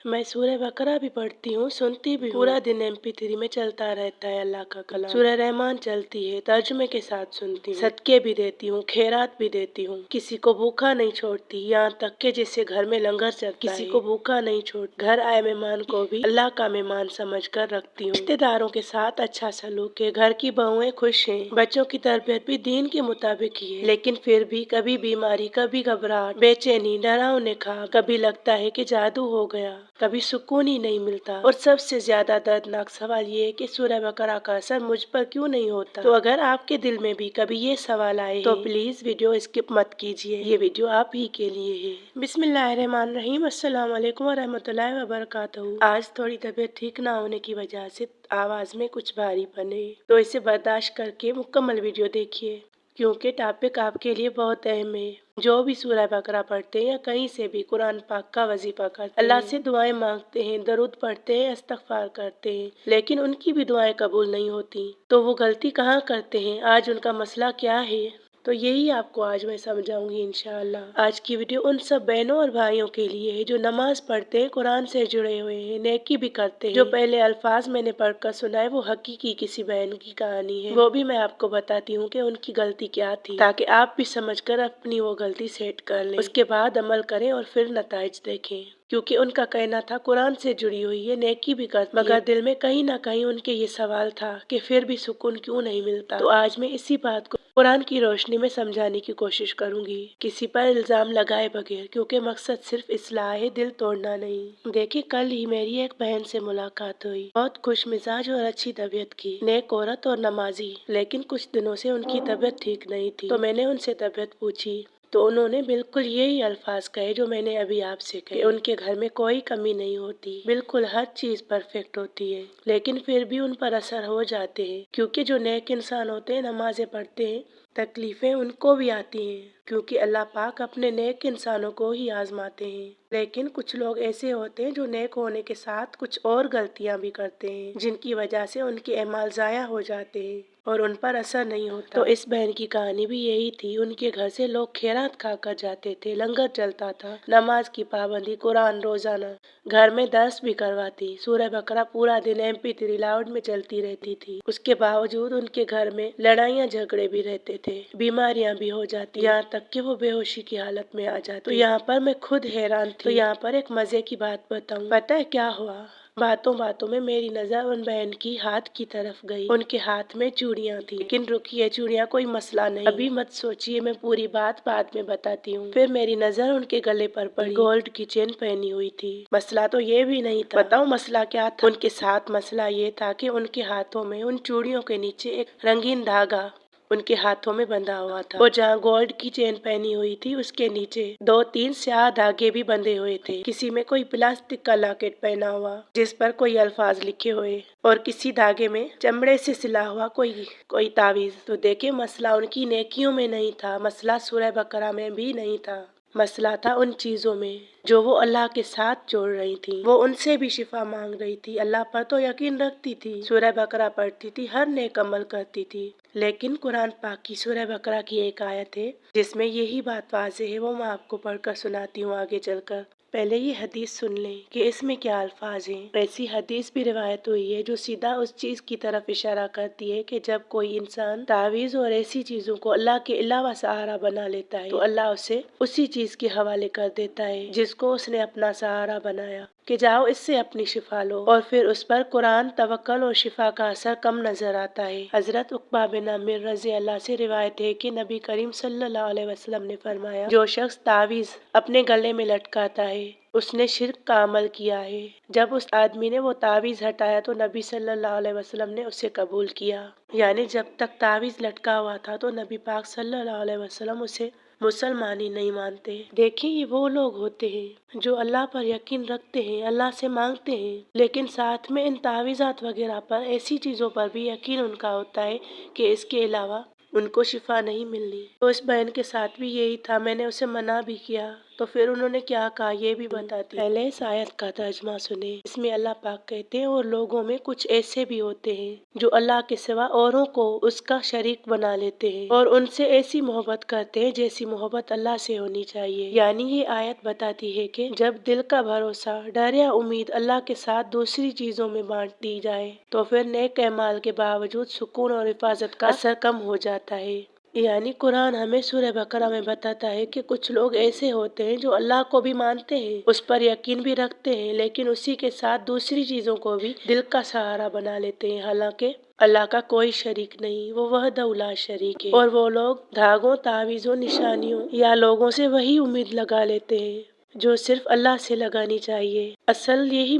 मैं सूरह बकरा भी पढ़ती हूँ, सुनती भी हूँ। पूरा दिन MP3 में चलता रहता है अल्लाह का कलाम। सूरह रहमान चलती है, तर्जुमे के साथ सुनती हूँ। सदके भी देती हूँ, खैरात भी देती हूँ। किसी को भूखा नहीं छोड़ती, यहाँ तक के जिससे घर में लंगर चलता है किसी को भूखा नहीं छोड़ती। घर आए मेहमान को भी अल्लाह का मेहमान समझ कर रखती हूँ। रिश्तेदारों के साथ अच्छा सलूक है, घर की बहुएं खुश हैं। बच्चों की तरबियत भी दीन के मुताबिक ही है, लेकिन फिर भी कभी बीमारी, कभी घबराहट, बेचैनी, डरावने ख्वाब, कभी लगता है कि जादू हो गया, कभी सुकून ही नहीं मिलता। और सबसे ज्यादा दर्दनाक सवाल ये है कि सूरह बकरा का असर मुझ पर क्यों नहीं होता। तो अगर आपके दिल में भी कभी ये सवाल आए तो प्लीज वीडियो स्किप मत कीजिए, ये वीडियो आप ही के लिए है। बिस्मिल्लाहिर्रहमानिर्रहीम, अस्सलाम वालेकुम व रहमतुल्लाहि व बरकातहू। आज थोड़ी तबीयत ठीक ना होने की वजह से आवाज में कुछ भारीपन है, तो इसे बर्दाश्त करके मुकम्मल वीडियो देखिए, क्योंकि टॉपिक आपके लिए बहुत अहम है। जो भी सूरह बकरा पढ़ते हैं या कहीं से भी कुरान पाक का वजीफा करते हैं, अल्लाह से दुआएं मांगते हैं, दरूद पढ़ते हैं, इस्तगफार करते हैं, लेकिन उनकी भी दुआएं कबूल नहीं होती, तो वो गलती कहाँ करते हैं, आज उनका मसला क्या है, तो यही आपको आज मैं समझाऊंगी इंशाअल्लाह। आज की वीडियो उन सब बहनों और भाइयों के लिए है जो नमाज पढ़ते हैं, कुरान से जुड़े हुए हैं, नेकी भी करते हैं। जो पहले अल्फाज मैंने पढ़कर सुनाए वो हकीकी किसी बहन की कहानी है, वो भी मैं आपको बताती हूँ कि उनकी गलती क्या थी, ताकि आप भी समझकर अपनी वो गलती सेट कर लें, उसके बाद अमल करें और फिर नताइज देखें। क्योंकि उनका कहना था कुरान से जुड़ी हुई है, नेकी भी करती है, मगर दिल में कहीं ना कहीं उनके ये सवाल था कि फिर भी सुकून क्यों नहीं मिलता। तो आज मैं इसी बात को कुरान की रोशनी में समझाने की कोशिश करूंगी, किसी पर इल्जाम लगाए बगैर, क्योंकि मकसद सिर्फ इस्लाह है, दिल तोड़ना नहीं। देखिए, कल ही मेरी एक बहन से मुलाकात हुई, बहुत खुश मिजाज और अच्छी तबीयत की, नेक औरत और नमाजी, लेकिन कुछ दिनों से उनकी तबीयत ठीक नहीं थी। तो मैंने उनसे तबीयत पूछी तो उन्होंने बिल्कुल यही अल्फाज कहे जो मैंने अभी आपसे कहे, उनके घर में कोई कमी नहीं होती, बिल्कुल हर चीज परफेक्ट होती है, लेकिन फिर भी उन पर असर हो जाते हैं, क्योंकि जो नेक इंसान होते हैं, नमाजें पढ़ते हैं, तकलीफें उनको भी आती हैं, क्योंकि अल्लाह पाक अपने नेक इंसानों को ही आजमाते हैं। लेकिन कुछ लोग ऐसे होते हैं जो नेक होने के साथ कुछ और गलतियां भी करते हैं, जिनकी वजह से उनके अमाल जाया हो जाते हैं और उन पर असर नहीं होता। तो इस बहन की कहानी भी यही थी। उनके घर से लोग खैरात खाकर जाते थे, लंगर चलता था, नमाज की पाबंदी, कुरान रोजाना, घर में दर्स भी करवाती, सूरह बकरा पूरा दिन MP3 लाउड में चलती रहती थी। उसके बावजूद उनके घर में लड़ाइयाँ झगड़े भी रहते थे, बीमारियां भी हो जाती, यहाँ तक कि वो बेहोशी की हालत में आ जाती। तो यहाँ पर मैं खुद हैरान थी। तो यहाँ पर एक मजे की बात बताऊं, पता है क्या हुआ? बातों बातों में मेरी नजर उन बहन की हाथ की तरफ गई। उनके हाथ में चूड़ियां थी, लेकिन रुकिए, चूड़ियां कोई मसला नहीं, अभी मत सोचिए, मैं पूरी बात बाद में बताती हूँ। फिर मेरी नजर उनके गले पर पड़ी, गोल्ड की चेन पहनी हुई थी। मसला तो ये भी नहीं था, बताओ मसला क्या था उनके साथ? मसला ये था कि उनके हाथों में, उन चूड़ियों के नीचे एक रंगीन धागा उनके हाथों में बंधा हुआ था, और जहाँ गोल्ड की चेन पहनी हुई थी उसके नीचे 2-3 स्याह धागे भी बंधे हुए थे। किसी में कोई प्लास्टिक का लॉकेट पहना हुआ जिस पर कोई अल्फाज लिखे हुए, और किसी धागे में चमड़े से सिला हुआ कोई तावीज। तो देखे, मसला उनकी नेकियों में नहीं था, मसला सूरह बकरा में भी नहीं था, मसला था उन चीजों में जो वो अल्लाह के साथ जोड़ रही थी। वो उनसे भी शिफा मांग रही थी, अल्लाह पर तो यकीन रखती थी, सूरह बकरा पढ़ती थी, हर नेक अमल करती थी, लेकिन कुरान पाक की सूरह बकरा की एक आयत है जिसमें यही बात वाज़ेह है, वो मैं आपको पढ़कर सुनाती हूँ आगे चलकर। पहले ये हदीस सुन लें कि इसमें क्या अल्फाज हैं। ऐसी हदीस भी रिवायत हुई है जो सीधा उस चीज की तरफ इशारा करती है कि जब कोई इंसान तावीज और ऐसी चीजों को अल्लाह के अलावा सहारा बना लेता है तो अल्लाह उसे उसी चीज के हवाले कर देता है जिसको उसने अपना सहारा बनाया, कि जाओ इससे अपनी शिफा लो, और फिर उस पर कुरान, तवक्कल और शिफा का असर कम नजर आता है। हजरत उक़बा बिन आमिर रज़ी अल्लाह से रिवायत है कि नबी करीम सल्लल्लाहु अलैहि वसल्लम ने फरमाया, जो शख्स तावीज अपने गले में लटकाता है उसने शिर्क का अमल किया है। जब उस आदमी ने वो तावीज हटाया तो नबी सल्लल्लाहु अलैहि वसल्लम ने उसे कबूल किया, यानी जब तक तावीज लटका हुआ था तो नबी पाक सल्लल्लाहु अलैहि वसल्लम उसे मुसलमान ही नहीं मानते। देखिए, ये वो लोग होते हैं जो अल्लाह पर यकीन रखते हैं, अल्लाह से मांगते हैं, लेकिन साथ में इन तावीज़ात वगैरह पर, ऐसी चीज़ों पर भी यकीन उनका होता है कि इसके अलावा उनको शिफा नहीं मिलनी। तो इस बहन के साथ भी यही था। मैंने उसे मना भी किया تو پھر انہوں نے کیا کہا یہ بھی بتاتی ہوں۔ پہلے اس آیت کا ترجمہ سنیں۔ اس میں اللہ پاک کہتے ہیں اور لوگوں میں کچھ ایسے بھی ہوتے ہیں جو اللہ کے سوا اوروں کو اس کا شریک بنا لیتے ہیں اور ان سے ایسی محبت کرتے ہیں جیسی محبت اللہ سے ہونی چاہیے۔ یعنی یہ آیت بتاتی ہے کہ جب دل کا بھروسہ، ڈر یا امید اللہ کے ساتھ دوسری چیزوں میں بانٹ دی جائے تو پھر نیک اعمال کے باوجود سکون اور حفاظت کا اثر کم ہو جاتا ہے۔ یعنی قرآن ہمیں سورہ بقرہ میں بتاتا ہے کہ کچھ لوگ ایسے ہوتے ہیں جو اللہ کو بھی مانتے ہیں، اس پر یقین بھی رکھتے ہیں، لیکن اسی کے ساتھ دوسری چیزوں کو بھی دل کا سہارا بنا لیتے ہیں، حالانکہ اللہ کا کوئی شریک نہیں، وہ وحدہ لا شریک ہے۔ اور وہ لوگ دھاگوں، تعویذوں، نشانیوں یا لوگوں سے وہی امید لگا لیتے ہیں جو صرف اللہ سے لگانی چاہیے۔ اصل یہی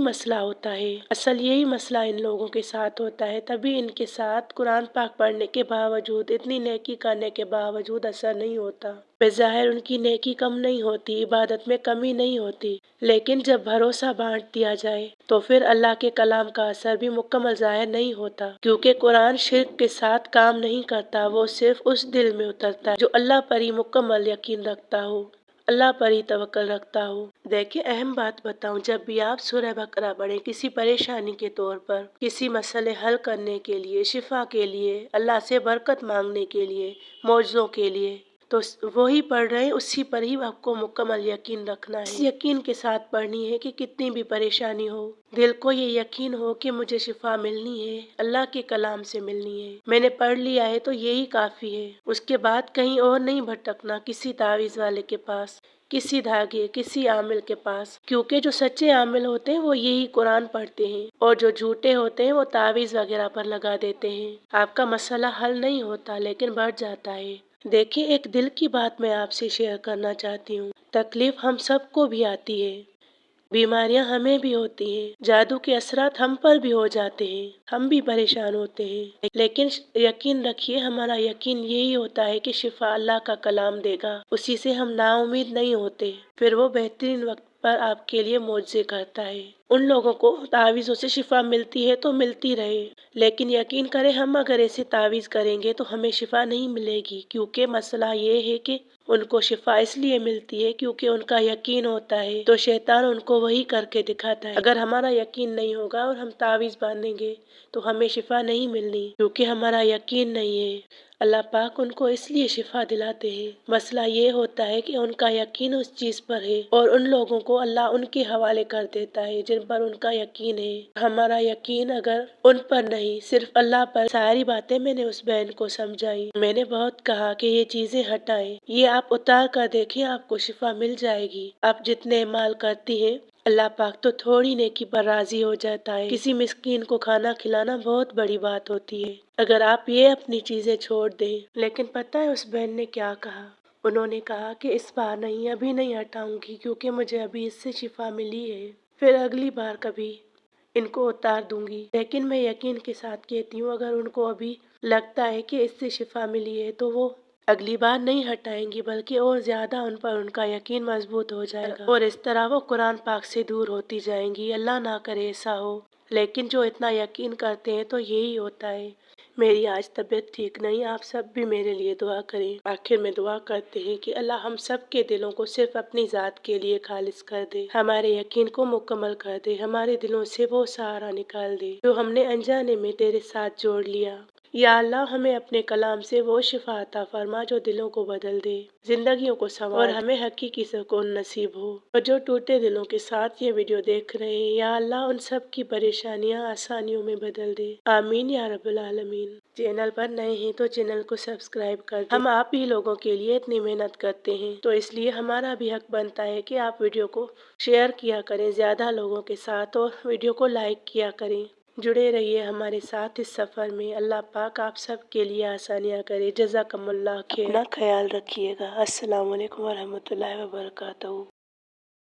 مسئلہ ان لوگوں کے ساتھ ہوتا ہے، تبھی ان کے ساتھ قرآن پاک پڑھنے کے باوجود، اتنی نیکی کرنے کے باوجود اثر نہیں ہوتا۔ بظاہر ان کی نیکی کم نہیں ہوتی، عبادت میں کمی نہیں ہوتی، لیکن جب بھروسہ بانٹ دیا جائے تو پھر اللہ کے کلام کا اثر بھی مکمل ظاہر نہیں ہوتا، کیونکہ قرآن شرک کے ساتھ کام نہیں کرتا، وہ صرف اس دل میں اترتا ہے جو اللہ پر ہی مکمل یقین رکھتا ہو، اللہ پر ہی توکل رکھتا ہو۔ دیکھیں، اہم بات بتاؤں، جب بھی آپ سورہ بقرہ پڑھیں کسی پریشانی کے طور پر، کسی مسئلے حل کرنے کے لیے، شفا کے لیے، اللہ سے برکت مانگنے کے لیے، معجزوں کے لیے، تو وہی پڑھ رہے ہیں، اسی پر ہی آپ کو مکمل یقین رکھنا ہے۔ اس یقین کے ساتھ پڑھنی ہے کہ کتنی بھی پریشانی ہو، دل کو یہ یقین ہو کہ مجھے شفا ملنی ہے، اللہ کے کلام سے ملنی ہے، میں نے پڑھ لیا ہے تو یہی کافی ہے، اس کے بعد کہیں اور نہیں بھٹکنا، کسی تعویذ والے کے پاس، کسی دھاگے، کسی عامل کے پاس، کیونکہ جو سچے عامل ہوتے ہیں وہ یہی قرآن پڑھتے ہیں، اور جو جھوٹے ہوتے ہیں وہ تعویذ وغیرہ پر لگا دیتے ہیں۔ آپ کا مسئلہ حل نہیں ہوتا لیکن بڑھ جاتا ہے۔ دیکھیں، ایک دل کی بات میں آپ سے شیئر کرنا چاہتی ہوں۔ تکلیف ہم سب کو بھی آتی ہے، بیماریاں ہمیں بھی ہوتی ہیں، جادو کے اثرات ہم پر بھی ہو جاتے ہیں، ہم بھی پریشان ہوتے ہیں، لیکن یقین رکھیے، ہمارا یقین یہی ہوتا ہے کہ شفا اللہ کا کلام دے گا، اسی سے ہم نا امید نہیں ہوتے، پھر وہ بہترین وقت پر آپ کے لیے معجزے کرتا ہے۔ ان لوگوں کو تعویذوں سے شفا ملتی ہے تو ملتی رہے، لیکن یقین کریں، ہم اگر ایسے تعویذ کریں گے تو ہمیں شفا نہیں ملے گی، کیونکہ مسئلہ یہ ہے کہ ان کو شفا اس لیے ملتی ہے کیونکہ ان کا یقین ہوتا ہے، تو شیطان ان کو وہی کر کے دکھاتا ہے۔ اگر ہمارا یقین نہیں ہوگا اور ہم تعویذ باندھیں گے تو ہمیں شفا نہیں ملنی، کیونکہ ہمارا یقین نہیں ہے۔ اللہ پاک ان کو اس لیے شفا دلاتے ہیں۔ مسئلہ یہ ہوتا ہے کہ ان کا یقین اس چیز پر ہے اور ان لوگوں کو اللہ ان کے حوالے کر دیتا ہے جن پر ان کا یقین ہے۔ ہمارا یقین اگر ان پر نہیں، صرف اللہ پر۔ ساری باتیں میں نے اس بہن کو سمجھائی، میں نے بہت کہا کہ یہ چیزیں ہٹائیں، یہ آپ اتار کر دیکھیں، آپ کو شفا مل جائے گی۔ آپ جتنے اعمال کرتی ہیں، اللہ پاک تو تھوڑی نیکی پر راضی ہو جاتا ہے، کسی مسکین کو کھانا کھلانا بہت بڑی بات ہوتی ہے اگر آپ یہ اپنی چیزیں چھوڑ دیں۔ لیکن پتہ ہے اس بہن نے کیا کہا؟ انہوں نے کہا کہ اس بار نہیں، ابھی نہیں ہٹاؤں گی، کیونکہ مجھے ابھی اس سے شفا ملی ہے، پھر اگلی بار کبھی ان کو اتار دوں گی۔ لیکن میں یقین کے ساتھ کہتی ہوں، اگر ان کو ابھی لگتا ہے کہ اس سے شفا ملی ہے تو وہ اگلی بار نہیں ہٹائیں گی، بلکہ اور زیادہ ان پر ان کا یقین مضبوط ہو جائے گا، اور اس طرح وہ قرآن پاک سے دور ہوتی جائیں گی۔ اللہ نہ کرے ایسا ہو، لیکن جو اتنا یقین کرتے ہیں تو یہی ہوتا ہے۔ میری آج طبیعت ٹھیک نہیں، آپ سب بھی میرے لیے دعا کریں۔ آخر میں دعا کرتے ہیں کہ اللہ ہم سب کے دلوں کو صرف اپنی ذات کے لیے خالص کر دے، ہمارے یقین کو مکمل کر دے، ہمارے دلوں سے وہ سہارا نکال دے جو ہم نے انجانے میں تیرے ساتھ جوڑ لیا۔ یا اللہ، ہمیں اپنے کلام سے وہ شفا عطا فرما جو دلوں کو بدل دے، زندگیوں کو سنوار دے، اور ہمیں حقیقی سکون نصیب ہو۔ اور جو ٹوٹے دلوں کے ساتھ یہ ویڈیو دیکھ رہے ہیں، یا اللہ ان سب کی پریشانیاں آسانیوں میں بدل دے، آمین یا رب العالمین۔ چینل پر نئے ہیں تو چینل کو سبسکرائب کر دیں۔ ہم آپ ہی لوگوں کے لیے اتنی محنت کرتے ہیں، تو اس لیے ہمارا بھی حق بنتا ہے کہ آپ ویڈیو کو شیئر کیا کریں زیادہ لوگوں کے ساتھ، اور ویڈیو کو لائک کیا کریں۔ جڑے رہیے ہمارے ساتھ اس سفر میں۔ اللہ پاک آپ سب کے لیے آسانیاں کرے۔ جزاکم اللہ خیر۔ اپنا خیال رکھیے گا۔ السلام علیکم ورحمۃ اللہ وبرکاتہ۔